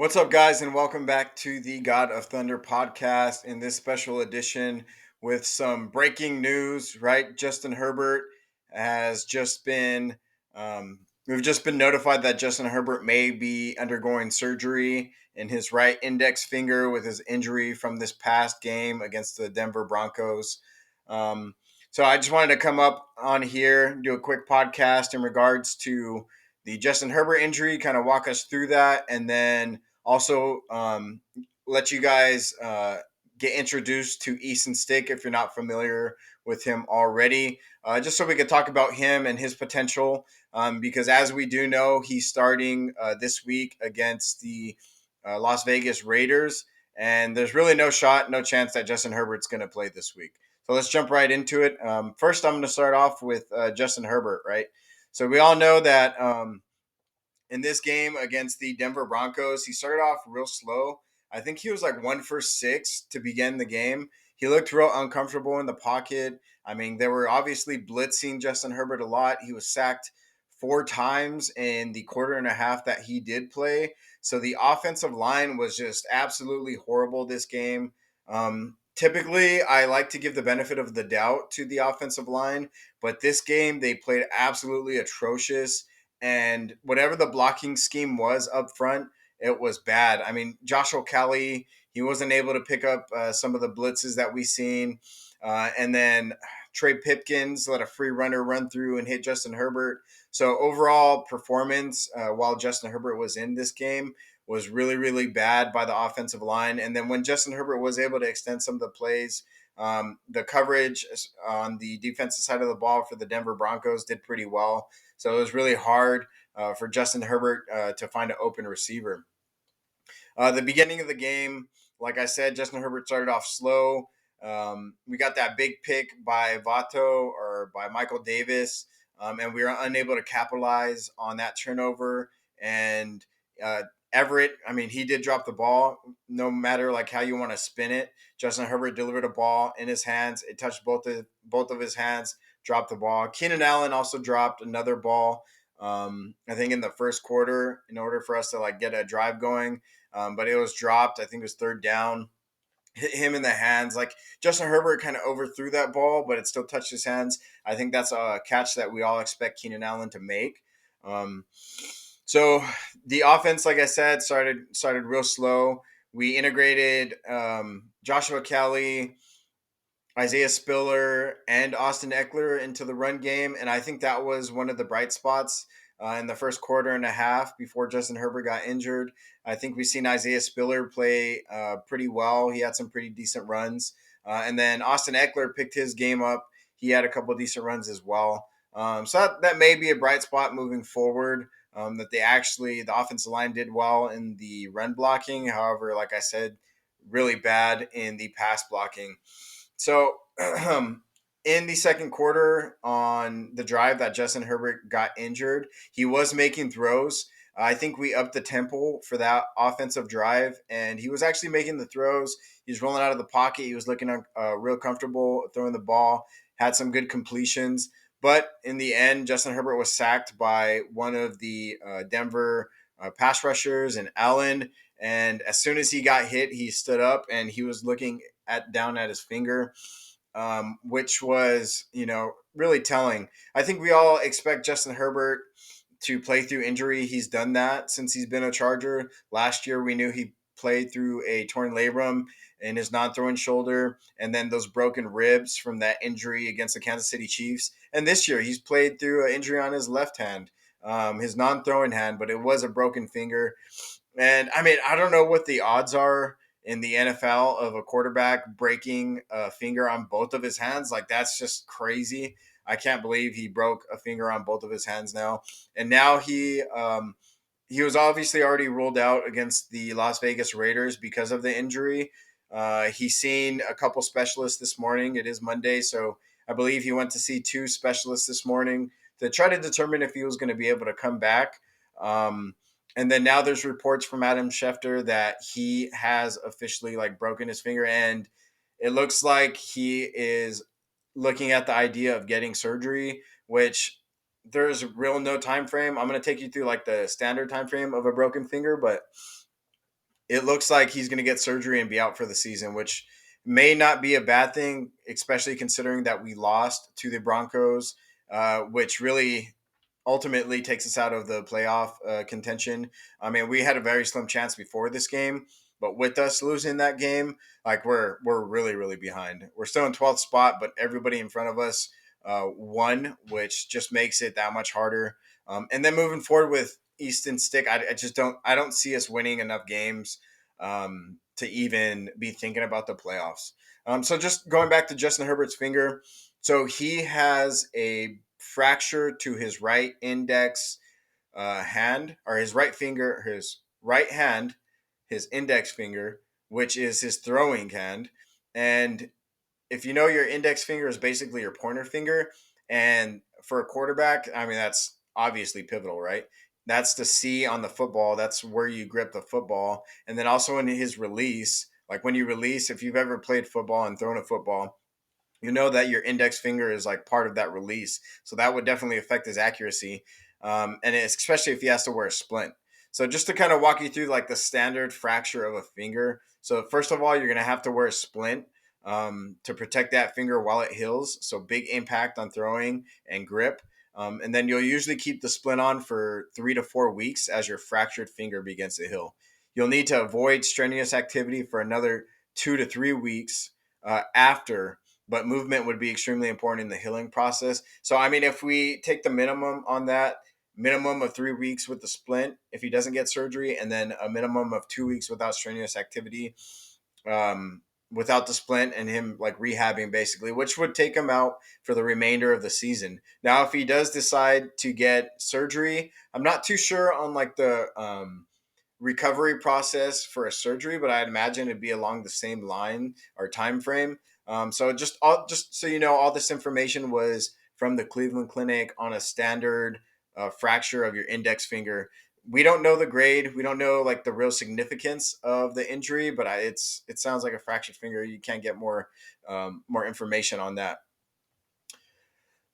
What's up, guys, and welcome back to the God of Thunder podcast in this special edition with some breaking news. Right, Justin Herbert has just been. We've just been notified that Justin Herbert may be undergoing surgery in his right index finger with his injury from this past game against the Denver Broncos. Um, so I just wanted to come up on here, do a quick podcast in regards to the Justin Herbert injury, kind of walk us through that, and then also, let you guys get introduced to Easton Stick if you're not familiar with him already, just so we could talk about him and his potential. Because as we do know, he's starting this week against the Las Vegas Raiders, and there's really no shot, no chance that Justin Herbert's going to play this week. So let's jump right into it. First, I'm going to start off with Justin Herbert, right? So we all know that in this game against the Denver Broncos, he started off real slow. I think he was like 1 for 6 to begin the game. He looked real uncomfortable in the pocket. I mean, they were obviously blitzing Justin Herbert a lot. He was sacked 4 times in the quarter and a half that he did play. So the offensive line was just absolutely horrible this game. Typically, I like to give the benefit of the doubt to the offensive line, but this game they played absolutely atrocious, and whatever the blocking scheme was up front, it was bad. I mean, Joshua Kelly, he wasn't able to pick up some of the blitzes that we seen, and then Trey Pipkins let a free runner run through and hit Justin Herbert. So overall performance while Justin Herbert was in this game was really, really bad by the offensive line. And then when Justin Herbert was able to extend some of the plays, the coverage on the defensive side of the ball for the Denver Broncos did pretty well. So it was really hard for Justin Herbert to find an open receiver. The beginning of the game, like I said, Justin Herbert started off slow. We got that big pick by Vato or by Michael Davis, and we were unable to capitalize on that turnover. And Everett, I mean, he did drop the ball. No matter like how you want to spin it, Justin Herbert delivered a ball in his hands. It touched both of his hands, dropped the ball. Keenan Allen also dropped another ball. I think in the first quarter, in order for us to like get a drive going, but it was dropped. I think it was third down. Hit him in the hands. Like Justin Herbert kind of overthrew that ball, but it still touched his hands. I think that's a catch that we all expect Keenan Allen to make. Um, so the offense, like I said, started real slow. We integrated Joshua Kelly, Isaiah Spiller, and Austin Eckler into the run game, and I think that was one of the bright spots in the first quarter and a half before Justin Herbert got injured. I think we've seen Isaiah Spiller play pretty well. He had some pretty decent runs, and then Austin Eckler picked his game up. He had a couple of decent runs as well. So that may be a bright spot moving forward. That the offensive line did well in the run blocking. However, like I said, really bad in the pass blocking. So in the second quarter, on the drive that Justin Herbert got injured, he was making throws. I think we upped the tempo for that offensive drive, and he was actually making the throws. He was rolling out of the pocket. He was looking real comfortable throwing the ball, had some good completions. But in the end, Justin Herbert was sacked by one of the Denver pass rushers and Allen. And as soon as he got hit, he stood up and he was looking down at his finger, which was really telling. I think we all expect Justin Herbert to play through injury. He's done that since he's been a Charger. Last year, we knew he played through a torn labrum in his non-throwing shoulder, and then those broken ribs from that injury against the Kansas City Chiefs. And this year, he's played through an injury on his left hand, his non-throwing hand, but it was a broken finger. And I mean, I don't know what the odds are in the NFL of a quarterback breaking a finger on both of his hands. Like, that's just crazy. I can't believe he broke a finger on both of his hands now. And now he was obviously already ruled out against the Las Vegas Raiders because of the injury. He's seen a couple specialists this morning. It is Monday, so I believe he went to see two specialists this morning to try to determine if he was going to be able to come back. And then now there's reports from Adam Schefter that he has officially like broken his finger, and it looks like he is looking at the idea of getting surgery, which there's real no time frame. I'm going to take you through like the standard time frame of a broken finger, but it looks like he's going to get surgery and be out for the season, which may not be a bad thing, especially considering that we lost to the Broncos, which really ultimately takes us out of the playoff contention. I mean, we had a very slim chance before this game, but with us losing that game, like we're really really behind. We're still in 12th spot, but everybody in front of us won, which just makes it that much harder. And then moving forward with Easton Stick, I just don't see us winning enough games to even be thinking about the playoffs. So just going back to Justin Herbert's finger, so he has a fracture to his right index hand, or his right finger, his right hand, his index finger, which is his throwing hand. And if you know, your index finger is basically your pointer finger. And for a quarterback, I mean, that's obviously pivotal, right? That's the C on the football. That's where you grip the football. And then also in his release, like when you release, if you've ever played football and thrown a football, you know that your index finger is like part of that release. So that would definitely affect his accuracy. And especially if he has to wear a splint. So just to kind of walk you through like the standard fracture of a finger. So first of all, you're going to have to wear a splint to protect that finger while it heals. So big impact on throwing and grip. And then you'll usually keep the splint on for 3 to 4 weeks as your fractured finger begins to heal. You'll need to avoid strenuous activity for another 2 to 3 weeks after, but movement would be extremely important in the healing process. So, I mean, if we take the minimum on that, minimum of 3 weeks with the splint, if he doesn't get surgery, and then a minimum of 2 weeks without strenuous activity, um, without the splint, and him like rehabbing basically, which would take him out for the remainder of the season. Now, if he does decide to get surgery, I'm not too sure on like the recovery process for a surgery, but I'd imagine it'd be along the same line or time frame. So just so you know, all this information was from the Cleveland Clinic on a standard fracture of your index finger. We don't know the grade. We don't know like the real significance of the injury, but it sounds like a fractured finger. You can't get more information on that.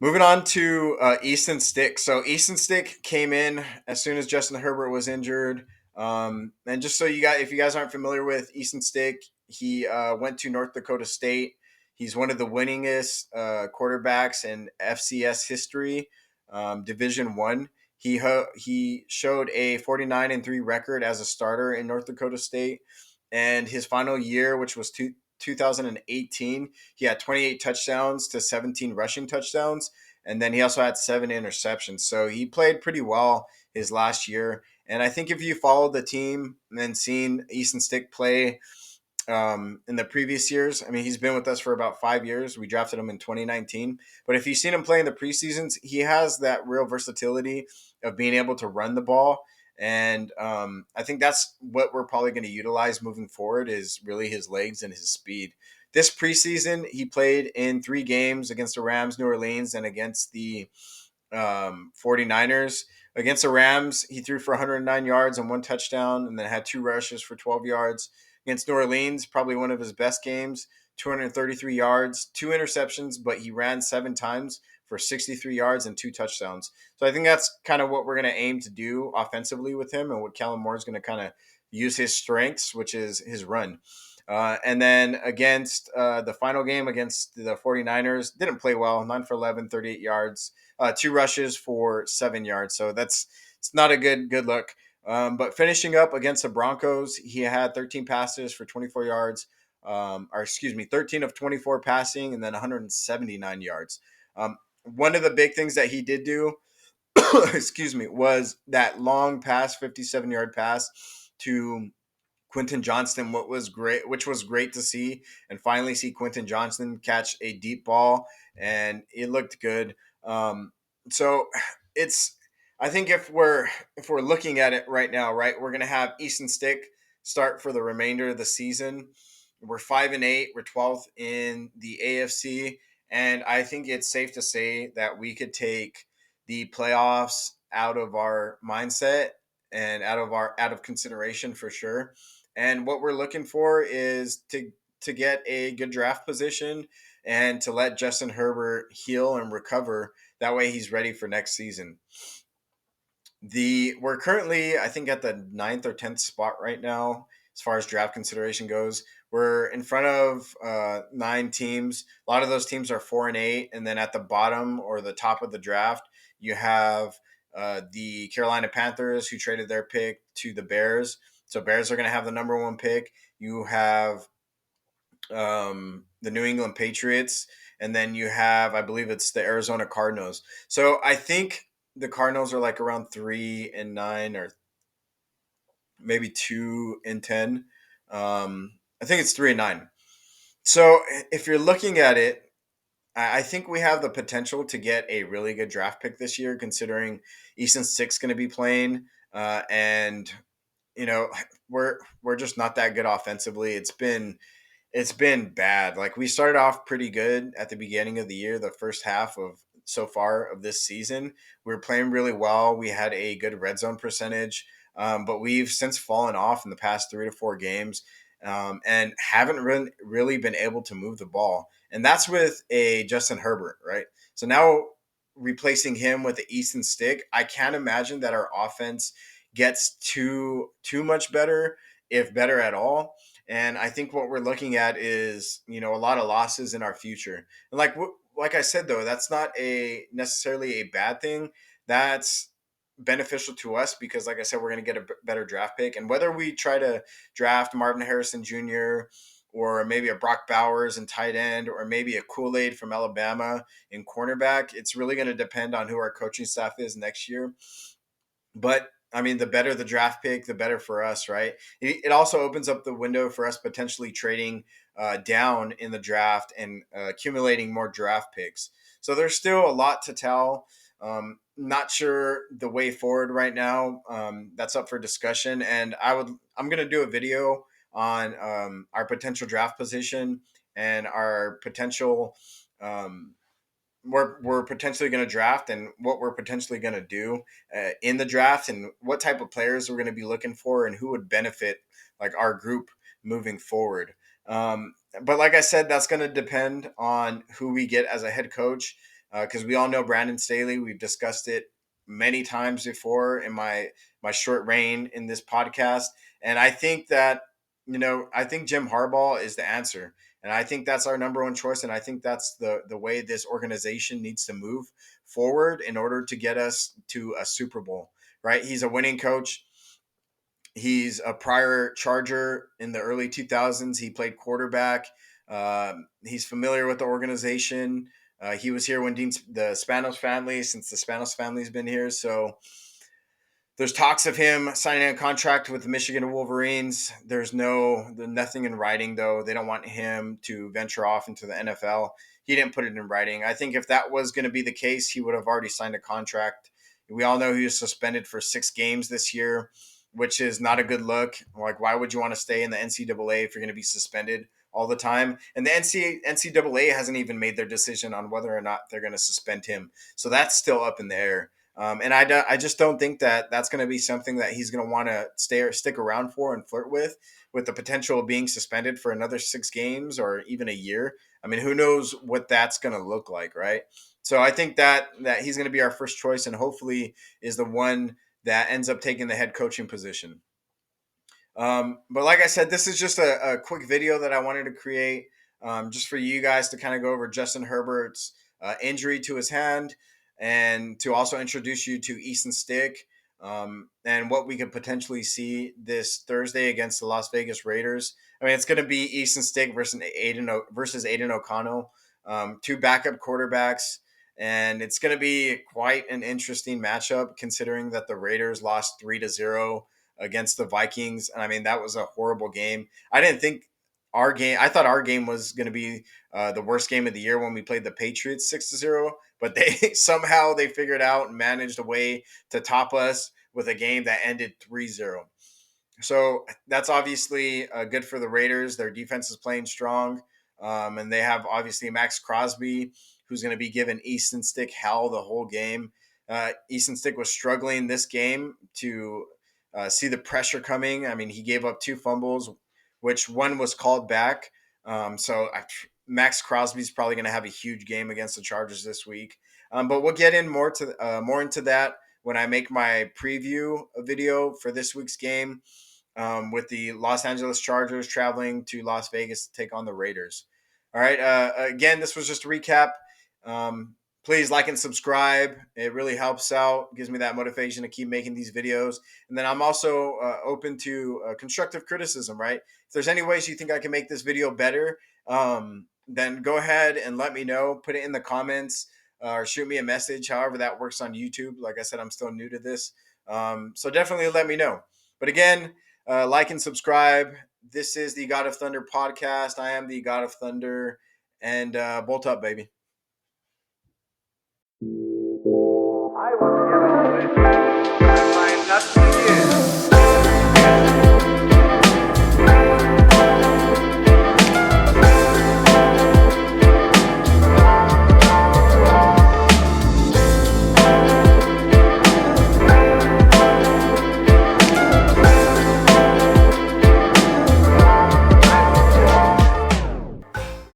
Moving on to Easton Stick. So Easton Stick came in as soon as Justin Herbert was injured. And just so if you guys aren't familiar with Easton Stick, he went to North Dakota State. He's one of the winningest quarterbacks in FCS history, Division One. He showed a 49-3 record as a starter in North Dakota State, and his final year, which was 2018, he had 28 touchdowns to 17 rushing touchdowns. And then he also had 7 interceptions. So he played pretty well his last year. And I think if you followed the team and seen Easton Stick play in the previous years, I mean, he's been with us for about 5 years. We drafted him in 2019. But if you've seen him play in the preseasons, he has that real versatility of being able to run the ball. And I think that's what we're probably going to utilize moving forward, is really his legs and his speed. This preseason, he played in 3 games against the Rams, New Orleans, and against the 49ers. Against the Rams, he threw for 109 yards and 1 touchdown, and then had 2 rushes for 12 yards. Against New Orleans, probably one of his best games, 233 yards, 2 interceptions, but he ran 7 times for 63 yards and 2 touchdowns. So I think that's kind of what we're going to aim to do offensively with him, and what Kellen Moore is going to kind of use his strengths, which is his run. And then against the final game against the 49ers, didn't play well, 9 for 11, 38 yards, 2 rushes for 7 yards. So it's not a good look. But finishing up against the Broncos, he had 13 passes for 24 yards, or excuse me, 13 of 24 passing, and then 179 yards. One of the big things that he did do, excuse me, was that long pass, 57-yard pass to Quentin Johnston, which was great to see, and finally see Quentin Johnston catch a deep ball, and it looked good. So it's, I think if we're looking at it right now, right, we're gonna have Easton Stick start for the remainder of the season. We're 5-8. We're 12th in the AFC, and I think it's safe to say that we could take the playoffs out of our mindset and out of consideration for sure. And what we're looking for is to get a good draft position and to let Justin Herbert heal and recover. That way he's ready for next season. We're currently, I think, at the ninth or 10th spot right now as far as draft consideration goes. We're in front of 9 teams. A lot of those teams are 4-8, and then at the bottom or the top of the draft, you have the Carolina Panthers, who traded their pick to the Bears. So Bears are going to have the number one pick. You have the New England Patriots, and then you have, I believe it's the Arizona Cardinals. So I think the Cardinals are like around 3-9, or maybe 2-10. I think it's 3-9. So if you're looking at it, I think we have the potential to get a really good draft pick this year, considering Easton Stick's going to be playing, and you know we're just not that good offensively. It's been bad. Like, we started off pretty good at the beginning of the year, the first half of so far of this season. We were playing really well. We had a good red zone percentage, but we've since fallen off in the past 3 to 4 games, and haven't really been able to move the ball. And that's with a Justin Herbert, right? So now replacing him with the Easton Stick, I can't imagine that our offense gets too much better, if better at all. And I think what we're looking at is, a lot of losses in our future. And like I said, though, that's not a necessarily a bad thing. That's beneficial to us because, like I said, we're going to get a better draft pick. And whether we try to draft Marvin Harrison Jr., or maybe a Brock Bowers in tight end, or maybe a Kool-Aid from Alabama in cornerback, it's really going to depend on who our coaching staff is next year. But I mean, the better the draft pick, the better for us, right? It also opens up the window for us potentially trading down in the draft and accumulating more draft picks. So there's still a lot to tell. Not sure the way forward right now. That's up for discussion, and I'm gonna do a video on our potential draft position and our potential um, we're potentially going to draft, and what we're potentially going to do in the draft, and what type of players we're going to be looking for, and who would benefit like our group moving forward. But like I said, that's going to depend on who we get as a head coach, because we all know Brandon Staley. We've discussed it many times before in my short reign in this podcast, and I think that I think Jim Harbaugh is the answer. And I think that's our number one choice. And I think that's the way this organization needs to move forward in order to get us to a Super Bowl, right? He's a winning coach. He's a prior Charger in the early 2000s. He played quarterback. He's familiar with the organization. He was here when the Spanos family, since the Spanos family's been here. So there's talks of him signing a contract with the Michigan Wolverines. There's nothing in writing, though. They don't want him to venture off into the NFL. He didn't put it in writing. I think if that was going to be the case, he would have already signed a contract. We all know he was suspended for 6 games this year, which is not a good look. Like, why would you want to stay in the NCAA if you're going to be suspended all the time? And the NCAA hasn't even made their decision on whether or not they're going to suspend him. So that's still up in the air. And I just don't think that that's going to be something that he's going to want to stick around for and flirt with the potential of being suspended for another 6 games or even a year. I mean, who knows what that's going to look like, right? So I think that he's going to be our first choice, and hopefully is the one that ends up taking the head coaching position. But like I said, this is just a quick video that I wanted to create, just for you guys to kind of go over Justin Herbert's injury to his hand, and to also introduce you to Easton Stick, and what we could potentially see this Thursday against the Las Vegas Raiders. I mean, it's going to be Easton Stick versus Aiden O'Connell, two backup quarterbacks. And it's going to be quite an interesting matchup, considering that the Raiders lost 3-0 against the Vikings. And I mean, that was a horrible game. I thought our game was going to be the worst game of the year when we played the Patriots 6-0, but they somehow they figured out and managed a way to top us with a game that ended 3-0. So that's obviously good for the Raiders. Their defense is playing strong, and they have obviously Max Crosby, who's going to be giving Easton Stick hell the whole game. Easton Stick was struggling this game to see the pressure coming. I mean, he gave up 2 fumbles, which one was called back. Max Crosby's probably going to have a huge game against the Chargers this week. But we'll get in more into that when I make my preview video for this week's game. with the Los Angeles Chargers traveling to Las Vegas to take on the Raiders. All right. Again, this was just a recap. Um, Please like and subscribe. It really helps out, gives me that motivation to keep making these videos. And then I'm also open to constructive criticism, right? If there's any ways you think I can make this video better, then go ahead and let me know. Put it in the comments or shoot me a message, however that works on YouTube. Like I said, I'm still new to this. So definitely let me know. But again, like and subscribe. This is the God of Thunder podcast. I am the God of Thunder, and bolt up, baby. I was